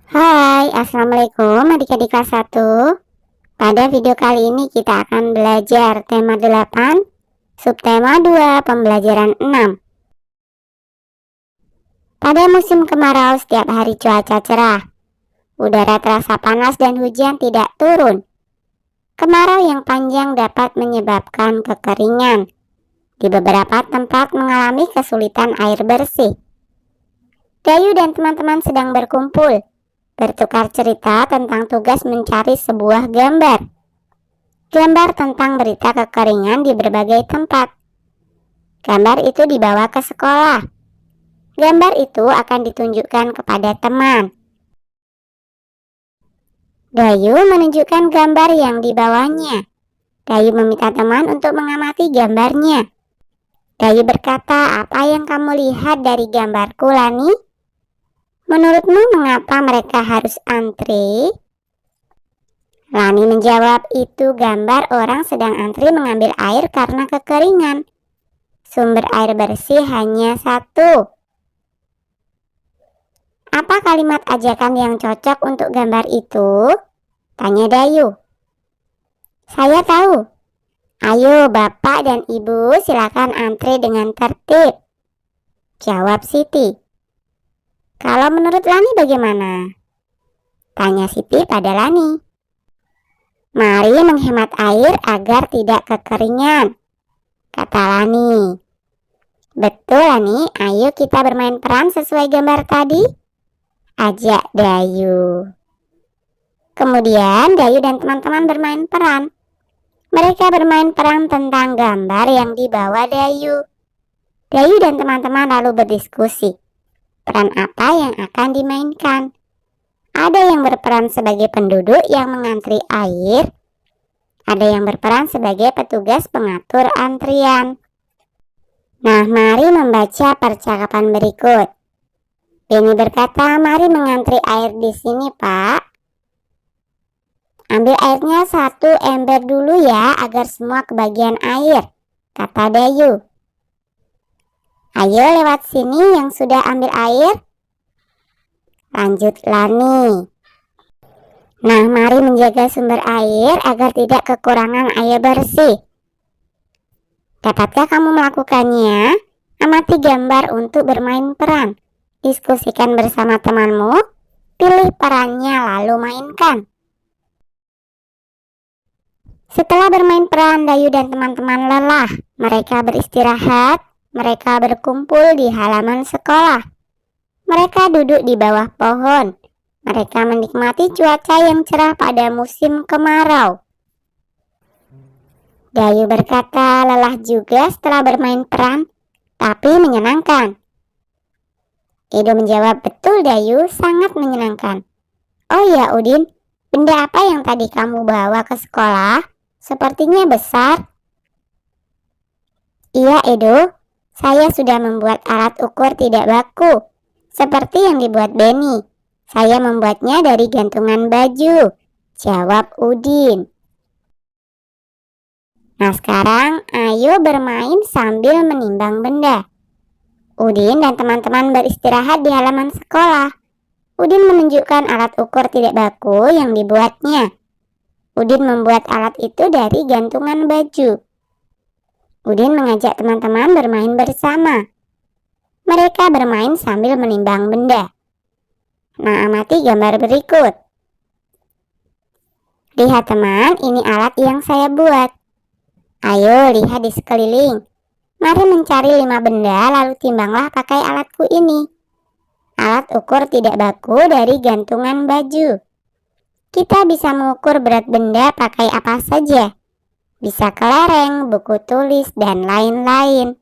Hai, Assalamualaikum adik-adik kelas 1. Pada video kali ini kita akan belajar tema 8, subtema 2, pembelajaran 6. Pada musim kemarau setiap hari cuaca cerah. Udara terasa panas dan hujan tidak turun. Kemarau yang panjang dapat menyebabkan kekeringan. Di beberapa tempat mengalami kesulitan air bersih. Dayu dan teman-teman sedang berkumpul, bertukar cerita tentang tugas mencari sebuah gambar. Gambar tentang berita kekeringan di berbagai tempat. Gambar itu dibawa ke sekolah. Gambar itu akan ditunjukkan kepada teman. Dayu menunjukkan gambar yang dibawanya. Dayu meminta teman untuk mengamati gambarnya. Dayu berkata, "Apa yang kamu lihat dari gambarku, Lani? Menurutmu mengapa mereka harus antri?" Lani menjawab, "Itu gambar orang sedang antri mengambil air karena kekeringan. Sumber air bersih hanya satu." "Apa kalimat ajakan yang cocok untuk gambar itu?" tanya Dayu. "Saya tahu. Ayo Bapak dan Ibu silakan antri dengan tertib," jawab Siti. "Kalau menurut Lani bagaimana?" tanya Siti pada Lani. "Mari menghemat air agar tidak kekeringan," kata Lani. "Betul Lani, ayo kita bermain peran sesuai gambar tadi," ajak Dayu. Kemudian Dayu dan teman-teman bermain peran. Mereka bermain peran tentang gambar yang dibawa Dayu. Dayu dan teman-teman lalu berdiskusi. Peran apa yang akan dimainkan? Ada yang berperan sebagai penduduk yang mengantri air. Ada yang berperan sebagai petugas pengatur antrian. Nah, mari membaca percakapan berikut. Benny berkata, "Mari mengantri air di sini, Pak." "Ambil airnya 1 ember dulu ya, agar semua kebagian air," kata Dayu. "Ayo lewat sini yang sudah ambil air," lanjut Lani. "Nah, mari menjaga sumber air agar tidak kekurangan air bersih. Dapatkah kamu melakukannya? Amati gambar untuk bermain peran. Diskusikan bersama temanmu. Pilih perannya lalu mainkan." Setelah bermain peran, Dayu dan teman-teman lelah. Mereka beristirahat. Mereka berkumpul di halaman sekolah. Mereka duduk di bawah pohon. Mereka menikmati cuaca yang cerah pada musim kemarau. Dayu berkata, "Lelah juga setelah bermain peran, tapi menyenangkan." Edo menjawab, "Betul Dayu, sangat menyenangkan." "Oh ya Udin, benda apa yang tadi kamu bawa ke sekolah? Sepertinya besar." "Iya Edo, saya sudah membuat alat ukur tidak baku, seperti yang dibuat Benny. Saya membuatnya dari gantungan baju," jawab Udin. "Nah sekarang ayo bermain sambil menimbang benda." Udin dan teman-teman beristirahat di halaman sekolah. Udin menunjukkan alat ukur tidak baku yang dibuatnya. Udin membuat alat itu dari gantungan baju. Udin mengajak teman-teman bermain bersama. Mereka bermain sambil menimbang benda. Nah, amati gambar berikut. Lihat teman, ini alat yang saya buat. Ayo lihat di sekeliling. Mari mencari 5 benda lalu timbanglah pakai alatku ini. Alat ukur tidak baku dari gantungan baju. Kita bisa mengukur berat benda pakai apa saja. Bisa kelereng, buku tulis, dan lain-lain.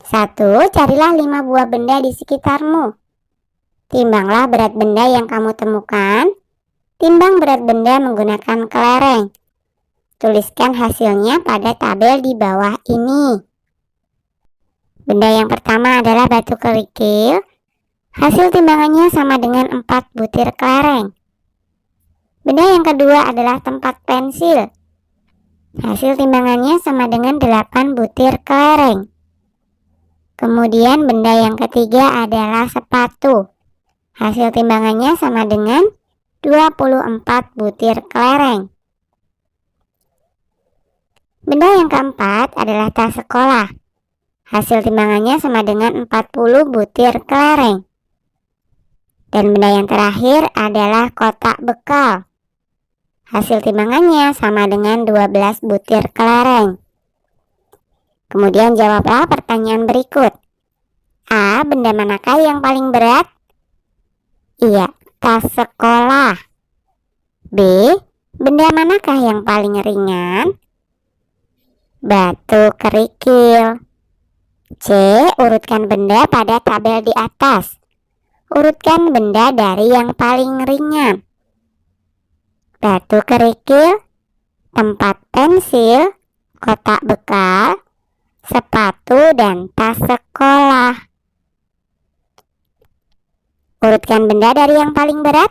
1. Carilah 5 buah benda di sekitarmu. Timbanglah berat benda yang kamu temukan. Timbang berat benda menggunakan kelereng. Tuliskan hasilnya pada tabel di bawah ini. Benda yang pertama adalah batu kerikil. Hasil timbangannya sama dengan 4 butir kelereng. Benda yang kedua adalah tempat pensil. Hasil timbangannya sama dengan 8 butir kelereng. Kemudian benda yang ketiga adalah sepatu. Hasil timbangannya sama dengan 24 butir kelereng. Benda yang keempat adalah tas sekolah. Hasil timbangannya sama dengan 40 butir kelereng. Dan benda yang terakhir adalah kotak bekal. Hasil timbangannya sama dengan 12 butir kelereng. Kemudian jawablah pertanyaan berikut. A. Benda manakah yang paling berat? Iya, tas sekolah. B. Benda manakah yang paling ringan? Batu kerikil. C. Urutkan benda pada tabel di atas. Urutkan benda dari yang paling ringan. Batu kerikil, tempat pensil, kotak bekal, sepatu, dan tas sekolah. Urutkan benda dari yang paling berat.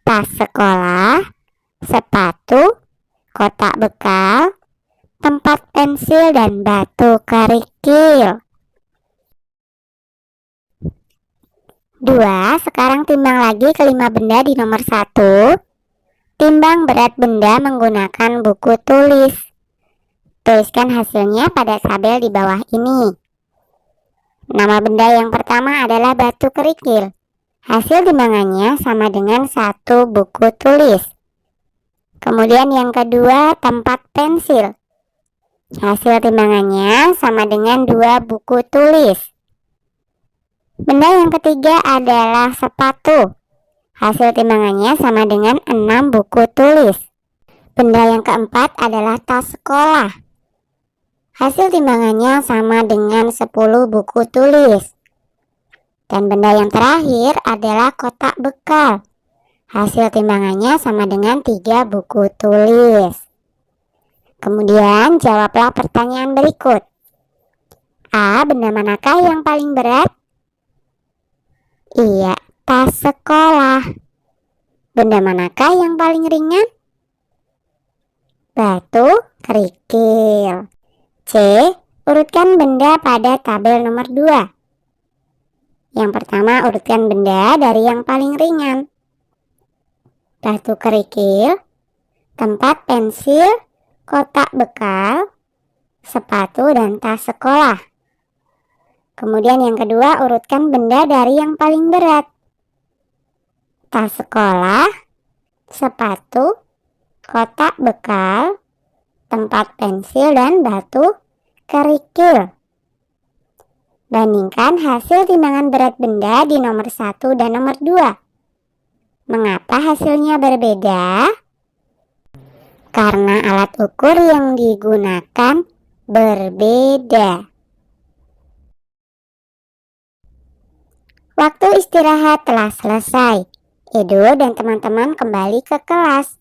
Tas sekolah, sepatu, kotak bekal, tempat pensil, dan batu kerikil. 2. Sekarang timbang lagi kelima benda di nomor 1. Timbang berat benda menggunakan buku tulis. Tuliskan hasilnya pada tabel di bawah ini. Nama benda yang pertama adalah batu kerikil. Hasil timbangannya sama dengan 1 buku tulis. Kemudian yang kedua, tempat pensil. Hasil timbangannya sama dengan 2 buku tulis. Benda yang ketiga adalah sepatu. Hasil timbangannya sama dengan 6 buku tulis. Benda yang keempat adalah tas sekolah. Hasil timbangannya sama dengan 10 buku tulis. Dan benda yang terakhir adalah kotak bekal. Hasil timbangannya sama dengan 3 buku tulis. Kemudian jawablah pertanyaan berikut. A. Benda manakah yang paling berat? Iya, tas sekolah. Benda manakah yang paling ringan? Batu kerikil. C. Urutkan benda pada tabel nomor 2. Yang pertama, urutkan benda dari yang paling ringan. Batu kerikil, tempat pensil, kotak bekal, sepatu, dan tas sekolah. Kemudian yang kedua, urutkan benda dari yang paling berat. Tas sekolah, sepatu, kotak bekal, tempat pensil, dan batu kerikil. Bandingkan hasil timbangan berat benda di nomor 1 dan nomor 2. Mengapa hasilnya berbeda? Karena alat ukur yang digunakan berbeda. Waktu istirahat telah selesai. Edo dan teman-teman kembali ke kelas.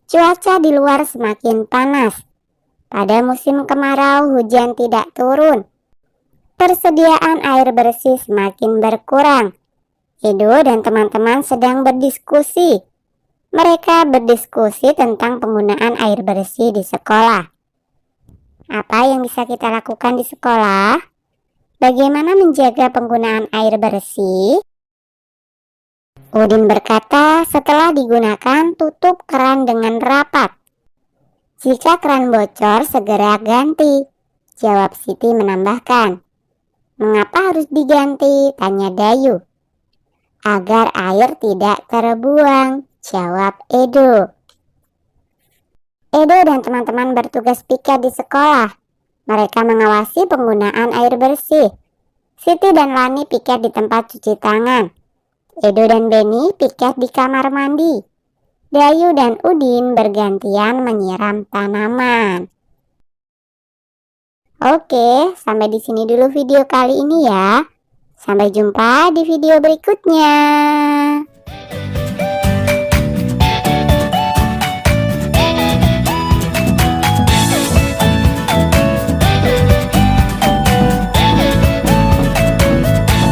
Cuaca di luar semakin panas. Pada musim kemarau, hujan tidak turun. Persediaan air bersih semakin berkurang. Edo dan teman-teman sedang berdiskusi. Mereka berdiskusi tentang penggunaan air bersih di sekolah. Apa yang bisa kita lakukan di sekolah? Bagaimana menjaga penggunaan air bersih? Udin berkata, setelah digunakan, tutup keran dengan rapat. Jika keran bocor, segera ganti. Jawab Siti menambahkan. Mengapa harus diganti? Tanya Dayu. Agar air tidak terbuang, jawab Edo. Edo dan teman-teman bertugas piket di sekolah. Mereka mengawasi penggunaan air bersih. Siti dan Lani piket di tempat cuci tangan. Edo dan Beni piket di kamar mandi. Dayu dan Udin bergantian menyiram tanaman. Oke, sampai di sini dulu video kali ini ya. Sampai jumpa di video berikutnya.